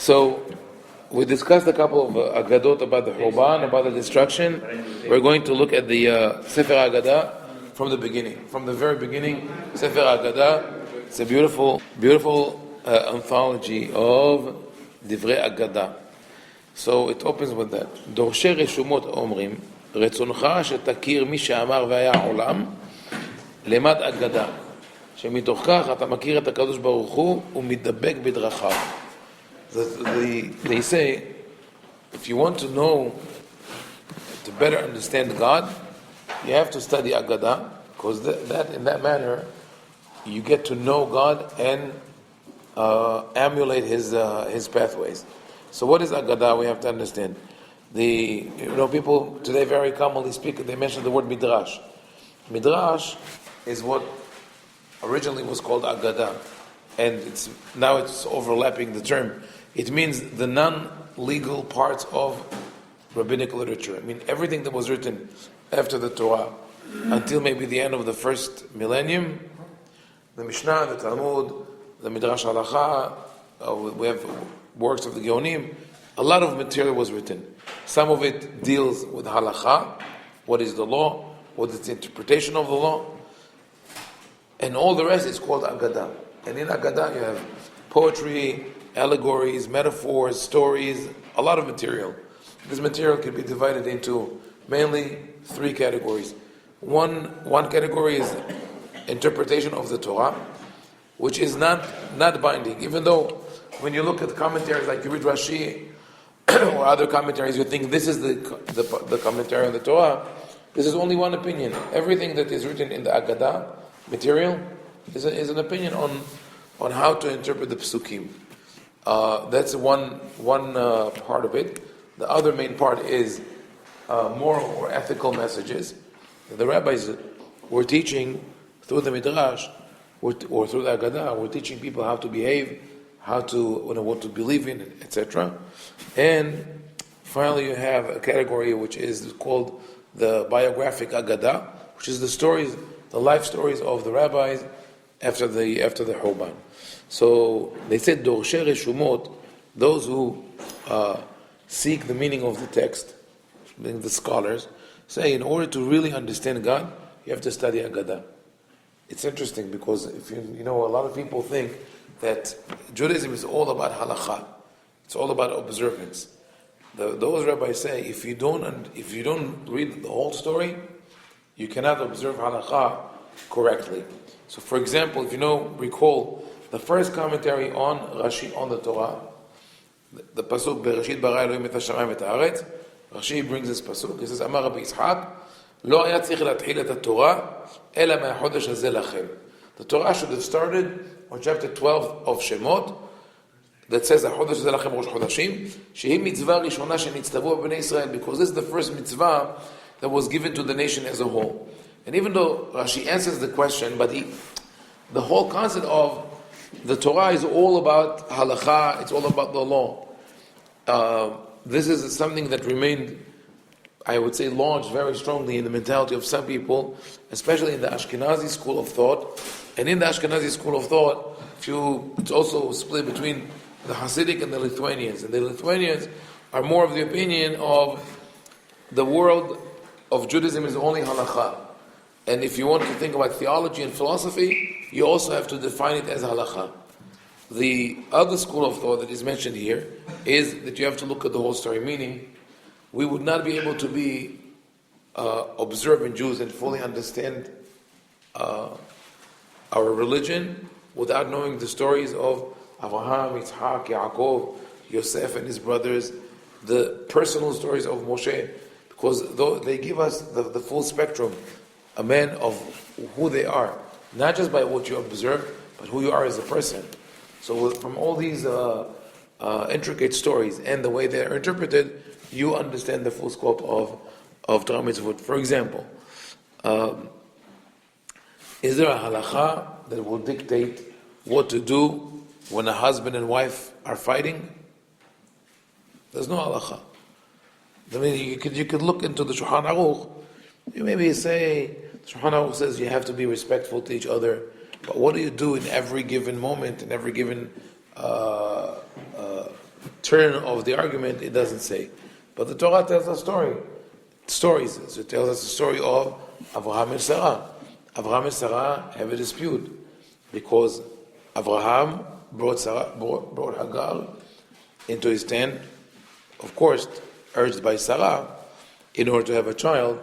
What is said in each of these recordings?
So we discussed a couple of Aggadot about the Churban, about the destruction. We're going to look at the Sefer Ha-Aggadah from the beginning, from the very beginning. Sefer Ha-Aggadah, it's a beautiful anthology of Divrei Aggadah. So it opens with that. דורשי רשומות אומרים, רצונך שתכיר מי שאמר והיה עולם, למד אגדה. שמתוך כך אתה מכיר את הקדוש ברוך הוא ומתדבק בדרכיו. They say, if you want to know, to better understand God, you have to study Aggadah, because that in that manner, you get to know God and emulate His pathways. So what is Aggadah? We have to understand. People today very commonly speak, they mention the word Midrash. Midrash is what originally was called Aggadah, and now it's overlapping the term. It means the non-legal parts of rabbinic literature. I mean, everything that was written after the Torah until maybe the end of the first millennium, the Mishnah, the Talmud, the Midrash Halacha, we have works of the Geonim, a lot of material was written. Some of it deals with Halacha, what is the law, what is the interpretation of the law, and all the rest is called Aggadah. And in Aggadah you have poetry, allegories, metaphors, stories, a lot of material. This material can be divided into mainly three categories. One category is interpretation of the Torah, which is not binding. Even though when you look at commentaries, like you read Rashi or other commentaries, you think this is the commentary on the Torah. This is only one opinion. Everything that is written in the Aggadah material is an opinion on how to interpret the Psukim. That's one part of it. The other main part is moral or ethical messages. The rabbis were teaching through the Midrash or through the Aggadah, were teaching people how to behave, what to believe in, etc. And finally, you have a category which is called the biographic Aggadah, which is the life stories of the rabbis after the Churban. So they said, Dorshei Reshumot, those who seek the meaning of the text, meaning the scholars, say in order to really understand God, you have to study Aggadah. It's interesting because if a lot of people think that Judaism is all about halakha, it's all about observance. Those rabbis say if you don't read the whole story, you cannot observe halakha correctly. So, for example, if recall the first commentary on Rashi on the Torah, the pasuk Bereshit bara Elohim et hashamayim et haaretz, Rashi brings this pasuk. He says, Amar Rabbi Yitzchak, lo haya tzarich להתחיל את התורה אלא מהחודש הזה לכם. The Torah should have started on chapter 12 of Shemot, that says, החודש הזה לכם ראש חודשים, שהיא מצווה ראשונה שנצטוו בבני ישראל, because this is the first mitzvah that was given to the nation as a whole. And even though Rashi answers the question, but the whole concept of the Torah is all about halakha, it's all about the law. This is something that remained, I would say, launched very strongly in the mentality of some people, especially in the Ashkenazi school of thought. And in the Ashkenazi school of thought, it's also split between the Hasidic and the Lithuanians. And the Lithuanians are more of the opinion of the world of Judaism is only halakha. And if you want to think about theology and philosophy, you also have to define it as halakha. The other school of thought that is mentioned here is that you have to look at the whole story, meaning we would not be able to be observant Jews and fully understand our religion without knowing the stories of Abraham, Yitzhak, Yaakov, Yosef and his brothers, the personal stories of Moshe, because they give us the full spectrum, a man of who they are, not just by what you observe, but who you are as a person. So from all these intricate stories and the way they are interpreted, you understand the full scope of Torah mitzvot. For example, is there a halakha that will dictate what to do when a husband and wife are fighting? There's no halakha. I mean, you could look into the Shulchan Aruch. You maybe say, Shulchan Aruch says you have to be respectful to each other. But what do you do in every given moment, in every given turn of the argument, it doesn't say. But the Torah tells us stories. So it tells us the story of Abraham and Sarah. Abraham and Sarah have a dispute because Abraham brought Hagar into his tent, of course, urged by Sarah, in order to have a child.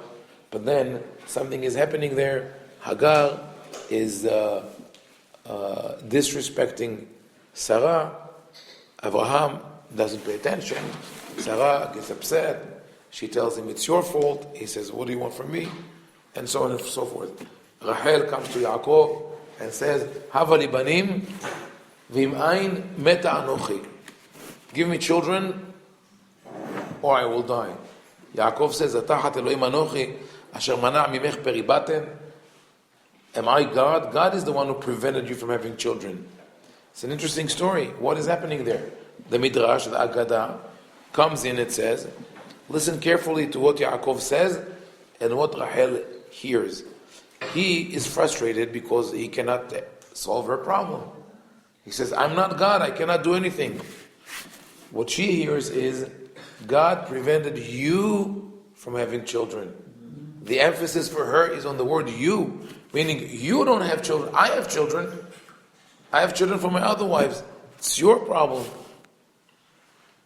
But then something is happening there. Hagar is disrespecting Sarah. Abraham doesn't pay attention. Sarah gets upset. She tells him, it's your fault. He says, what do you want from me? And so on and so forth. Rachel comes to Yaakov and says, Hava li banim v'im ayin meta anochi. Give me children or I will die. Yaakov says, Atachat Elohim anochi asher mana' mimech peribaten. Am I God? God is the one who prevented you from having children. It's an interesting story. What is happening there? The Midrash, the Aggadah, comes in, it says, listen carefully to what Yaakov says and what Rachel hears. He is frustrated because he cannot solve her problem. He says, I'm not God, I cannot do anything. What she hears is, God prevented you from having children. The emphasis for her is on the word you, meaning you don't have children, I have children. I have children from my other wives. It's your problem.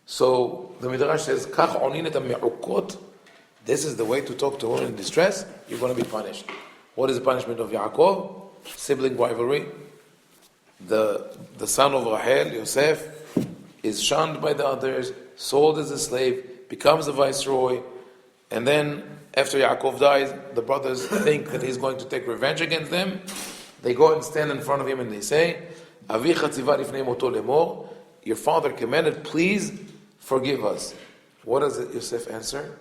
So the Midrash says, Kach onin et ha'me'ukot. This is the way to talk to women in distress. You're going to be punished. What is the punishment of Yaakov? Sibling rivalry. The son of Rachel, Yosef, is shunned by the others, sold as a slave, becomes a viceroy, and then after Yaakov dies, the brothers think that he's going to take revenge against them. They go and stand in front of him and they say, Avicha tziva lifnei moto lemor, your father commanded, please forgive us. What does Yosef answer?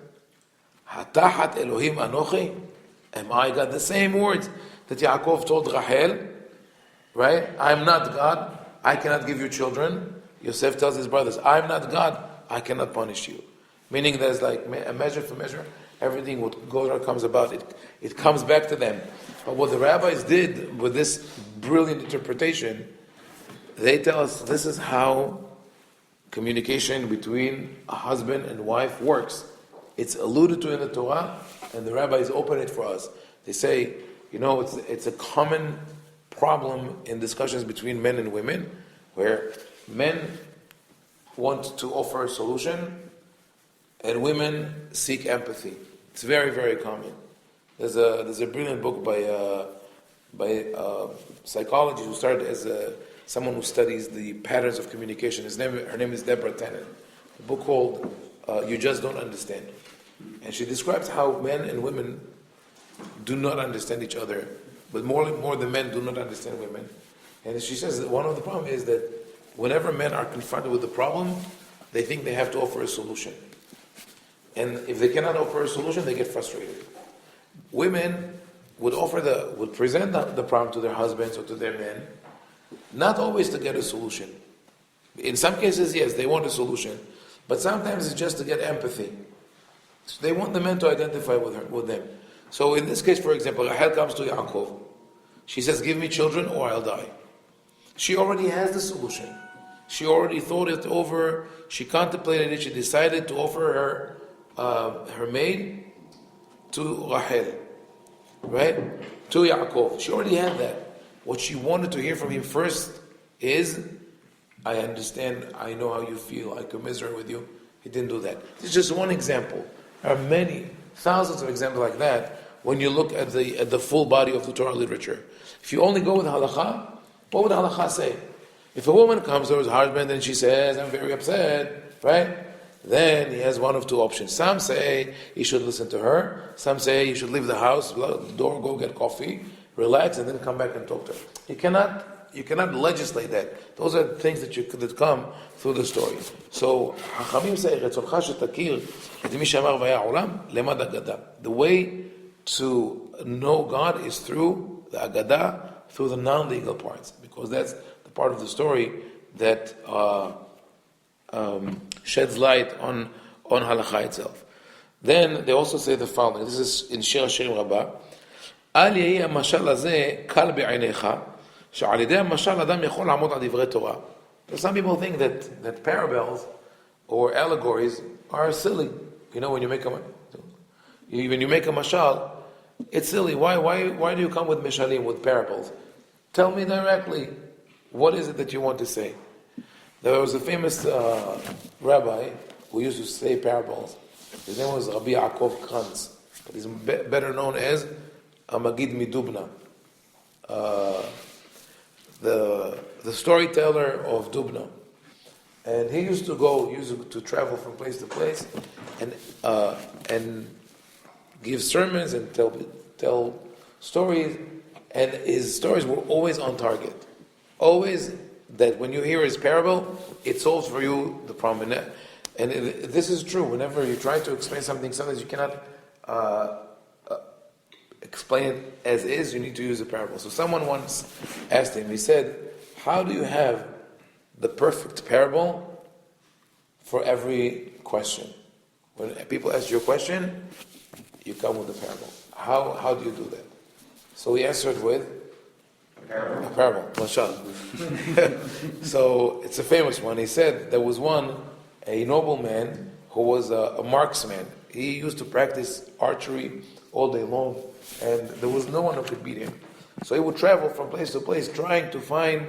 Hatachat Elohim anochi. Am I God? The same words that Yaakov told Rachel, right? I'm not God, I cannot give you children. Yosef tells his brothers, I'm not God, I cannot punish you. Meaning there's like a measure for measure, everything what God comes about, it comes back to them. But what the rabbis did with this brilliant interpretation, they tell us this is how communication between a husband and wife works. It's alluded to in the Torah, and the rabbis open it for us. They say, it's a common problem in discussions between men and women, where men want to offer a solution, and women seek empathy. It's very, very common. There's a brilliant book by a psychologist who started as someone who studies the patterns of communication. Her name is Deborah Tennant. A book called You Just Don't Understand. And she describes how men and women do not understand each other, but more the men do not understand women. And she says that one of the problems is that whenever men are confronted with a problem, they think they have to offer a solution. And if they cannot offer a solution, they get frustrated. Women would present the problem to their husbands or to their men, not always to get a solution. In some cases, yes, they want a solution, but sometimes it's just to get empathy. So they want the men to identify with them. So in this case, for example, Rachel comes to Yaakov. She says, give me children or I'll die. She already has the solution. She already thought it over. She contemplated it. She decided to offer her maid to Rachel, right? To Yaakov. She already had that. What she wanted to hear from him first is, I understand, I know how you feel, I commiserate with you. He didn't do that. This is just one example. There are many, thousands of examples like that when you look at the full body of the Torah literature. If you only go with halakha, what would halakha say? If a woman comes to her husband and she says, I'm very upset, right? Then he has one of two options. Some say he should listen to her. Some say he should leave the house, the door, go get coffee, relax, and then come back and talk to her. You cannot legislate that. Those are things that come through the story. So Chachamim say, "Retzoncha shetakir et mi she'amar v'haya olam lemad Aggadah." The way to know God is through the Aggadah, through the non-legal parts, because that's the part of the story that sheds light on halakha itself. Then they also say the following. This is in Shir Hashirim Rabbah. Al yehi hamashal hazeh kal be'einecha, she'al yedei hamashal adam yachol la'amod al divrei Torah. So some people think that parables or allegories are silly. When you make a mashal, it's silly. Why do you come with mishalim, with parables? Tell me directly, what is it that you want to say? There was a famous rabbi who used to say parables. His name was Rabbi Kranz, but he's better known as Magid Midubna, the storyteller of Dubna. And he used to travel from place to place, and give sermons and tell stories, and his stories were always on target. Always that when you hear his parable, it solves for you the problem. And this is true. Whenever you try to explain something, sometimes you cannot explain it as is. You need to use a parable. So someone once asked him. He said, "How do you have the perfect parable for every question? When people ask you a question, you come with a parable. How do you do that?" So he answered with a parable. Mashal. So it's a famous one. He said there was a nobleman who was a marksman. He used to practice archery all day long, and there was no one who could beat him. So he would travel from place to place trying to find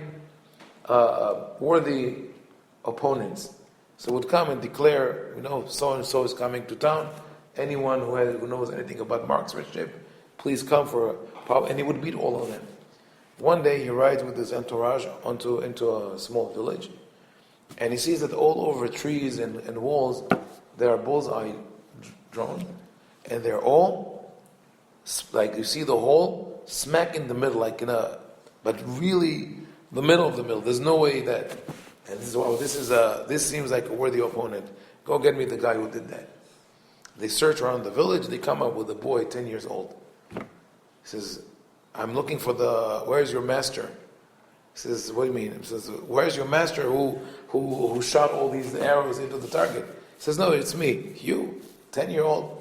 worthy opponents. So he would come and declare, so and so is coming to town. Anyone who knows anything about marksmanship, please come for a pub. And he would beat all of them. One day he rides with his entourage into a small village, and he sees that all over trees and walls there are bullseye drawn, and they're all like, you see the hole smack in the middle, but really the middle of the middle. There's no way that, and this seems like a worthy opponent. Go get me the guy who did that. They search around the village. They come up with a boy 10 years old. He says, "I'm looking for where's your master?" He says, "What do you mean?" He says, "Where's your master who shot all these arrows into the target?" He says, "No, it's me." "You, 10-year-old?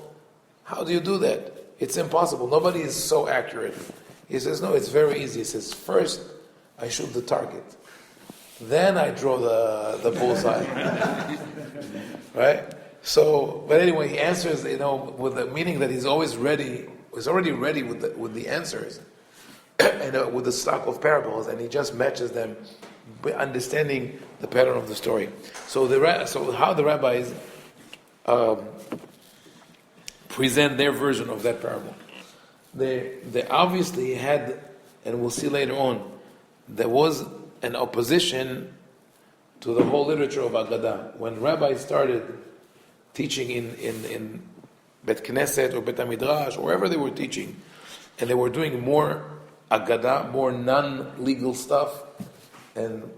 How do you do that? It's impossible. Nobody is so accurate." He says, "No, it's very easy." He says, "First, I shoot the target. Then I draw the bullseye." Right? So, but anyway, he answers, with the meaning that he's always ready. He's already ready with the answers, and with the stock of parables, and he just matches them by understanding the pattern of the story. So how the rabbis present their version of that parable. They obviously had, and we'll see later on, there was an opposition to the whole literature of Aggadah. When rabbis started teaching in Bet Knesset or Bet HaMidrash, or wherever they were teaching, and they were doing more Aggadah, more non-legal stuff, and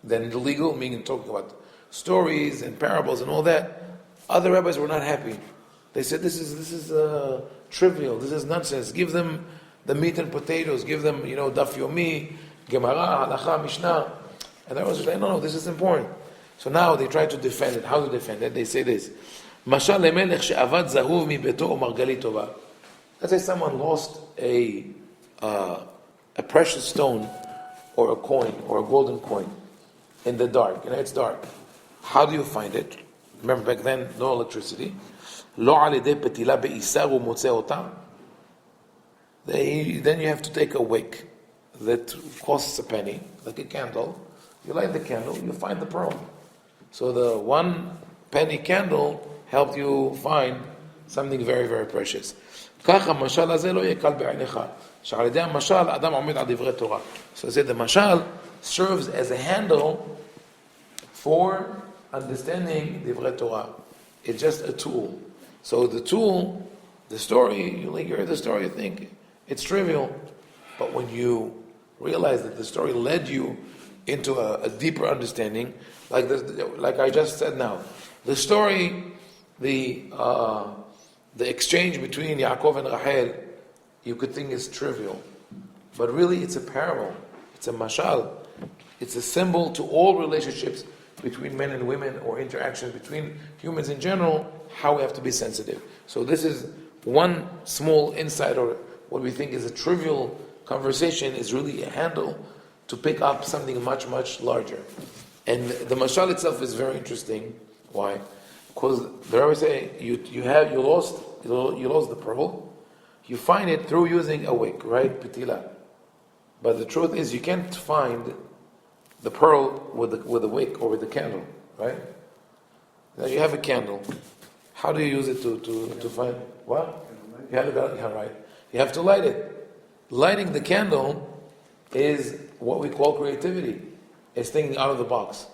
than the legal, meaning talking about stories and parables and all that, other rabbis were not happy. They said, this is trivial, this is nonsense. Give them the meat and potatoes, give them, Daf Yomi, Gemara, Halacha, Mishnah. And the rabbis were saying, no, this is important. So now they try to defend it. How to defend it? They say this. Mashal lemelech she'avad zahuv mi beto o margalit tova. Let's say someone lost a precious stone or a coin or a golden coin in the dark. It's dark. How do you find it? Remember back then, no electricity. Lo al yedei petila be'isar u'motzeh ota. Then you have to take a wick that costs a penny, like a candle. You light the candle, you find the pearl. So the 1 penny candle helped you find something very, very precious. ככה המשל הזה לא יהיה קל בעיניך, שעל ידי המשל אדם עומד על דברי תורה. So I said the mashal serves as a handle for understanding divrei Torah. It's just a tool. So the tool, the story, you hear the story, you think it's trivial. But when you realize that the story led you into a deeper understanding, like I just said now, the story, the exchange between Yaakov and Rachel, you could think is trivial, but really it's a parable, it's a mashal, it's a symbol to all relationships between men and women, or interactions between humans in general, how we have to be sensitive. So this is one small insight, or what we think is a trivial conversation is really a handle to pick up something much, much larger. And the mashal itself is very interesting. Why? Because the Rabbi say you lost the pearl. You find it through using a wick, right? Pitila. But the truth is you can't find the pearl with a wick or with a candle, right? Now you have a candle. How do you use it to find what? You have to right. You have to light it. Lighting the candle is what we call creativity. It's thinking out of the box.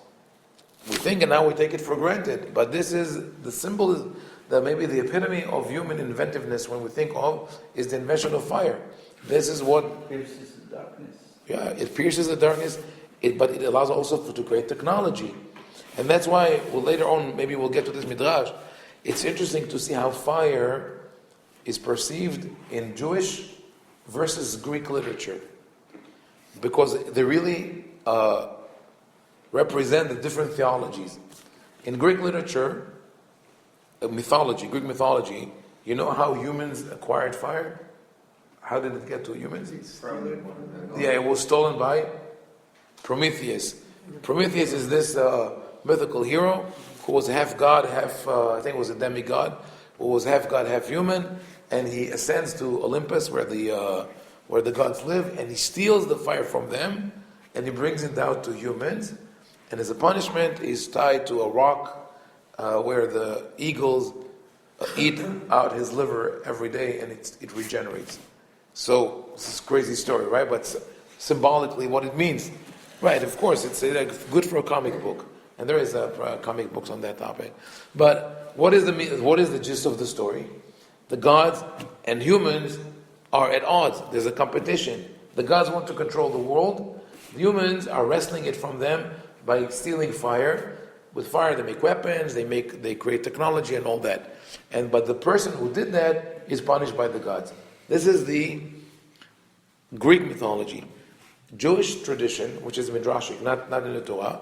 We think and now we take it for granted. But this is the symbol, is that maybe the epitome of human inventiveness when we think of is the invention of fire. This is what pierces the darkness. Yeah, it pierces the darkness, but it allows also to create technology. And that's why later on, maybe we'll get to this midrash. It's interesting to see how fire is perceived in Jewish versus Greek literature. Because they really represent the different theologies. In Greek literature, Greek mythology, you know how humans acquired fire? How did it get to humans? It was stolen by Prometheus. Prometheus is this mythical hero who was half god, half, I think it was a demigod, who was half god, half human, and he ascends to Olympus where the gods live, and he steals the fire from them, and he brings it down to humans, and as a punishment, he's tied to a rock where the eagles eat out his liver every day, and it regenerates. So, this is a crazy story, right? But symbolically, what it means. Right, of course, it's good for a comic book. And there is comic books on that topic. But what is the gist of the story? The gods and humans are at odds. There's a competition. The gods want to control the world. The humans are wresting it from them by stealing fire. With fire, they make weapons, they create technology and all that. But the person who did that is punished by the gods. This is the Greek mythology. Jewish tradition, which is midrashic, not in the Torah.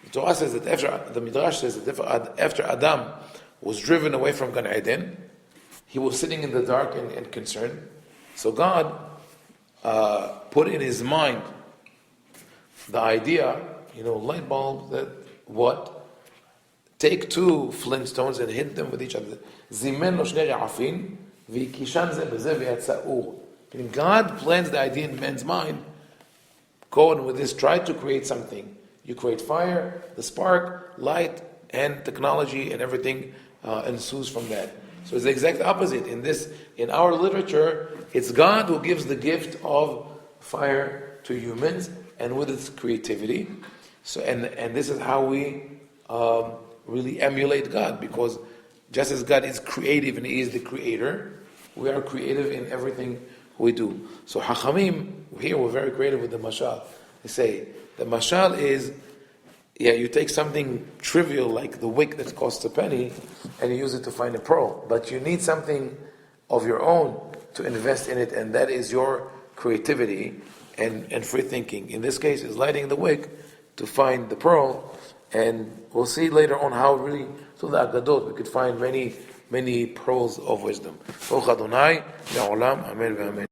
The Torah says that the midrash says that after Adam was driven away from Gan Eden, he was sitting in the dark and concerned. So God put in his mind the idea, light bulbs, that what? Take two flintstones and hit them with each other. Zimen lo shnei re'afin v'yikishan ze b'zeh v'yatza'ur. God plants the idea in man's mind. Go on with this, try to create something. You create fire, the spark, light, and technology, and everything ensues from that. So it's the exact opposite. In our literature, it's God who gives the gift of fire to humans, and with its creativity. So, and this is how we really emulate God, because just as God is creative and He is the creator, we are creative in everything we do. So Hachamim, here we're very creative with the mashal. They say, the mashal is, you take something trivial like the wick that costs a penny, and you use it to find a pearl. But you need something of your own to invest in it, and that is your creativity and free thinking. In this case, is lighting the wick to find the pearl, and we'll see later on how really, through the Aggadot, we could find many pearls of wisdom. Baruch Adonai, Le'olam, Amen ve'amen.